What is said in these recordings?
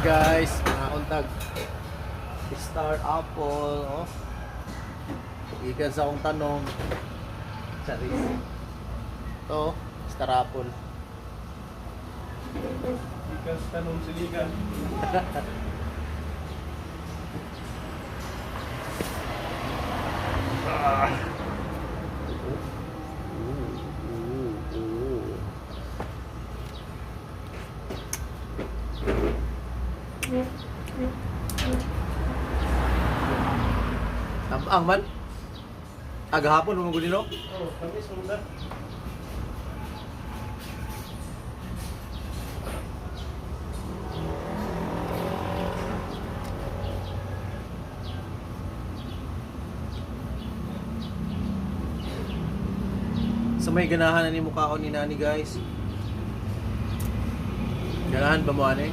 Guys, mga untag Star Apple, oh. Ikan sa akong tanong. Charis. Ito, Star Apple. Ikas tanong siligan. Ang man? Agahapon mo gulino? Oh, kami sunda. Sa may ganahan na ni mukhaon ni nani, guys. Ganahan ba mo ani?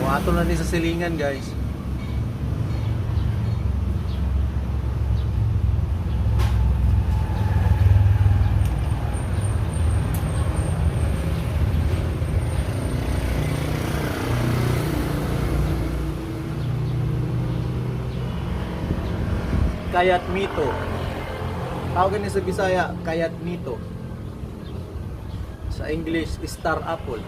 O ato na din sa silingan, guys. Kayat Mito. Tawagan niya sa Bisaya, Kayat Mito. Sa English, Star Apple.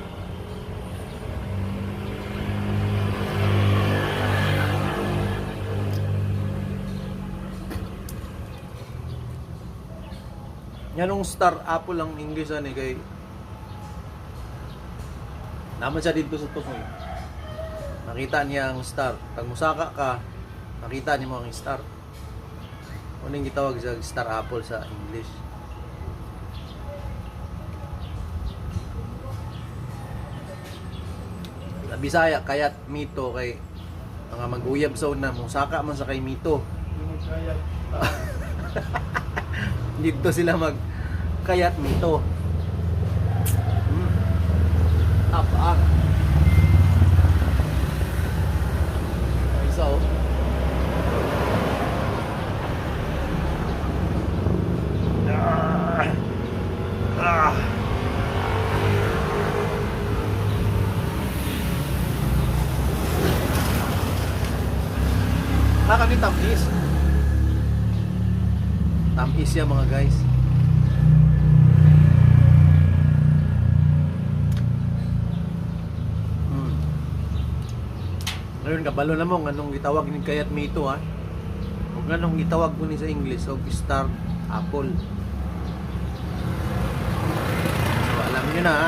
Yanong Star Apple ang English ani kay naman siya dito sa tusoy. Nakita niya ang star. Pag musaka ka, nakita niya mo ang star. Unang gitawag sa Star Apple sa English. Sa Bisaya, Kayat Mito kay mga mag-uyab sa una, musaka man sa kay Mito. Yung kaya. Dito sila mag Kayat Mito. Apaang. Okay, so kami tamis. Tamis yan mga guys. Ngayon kabalo na mo anong gitawag ni Kayat Mito ha. Kung anong gitawag mo ni sa English o Star Apple. So alam niyo na ha.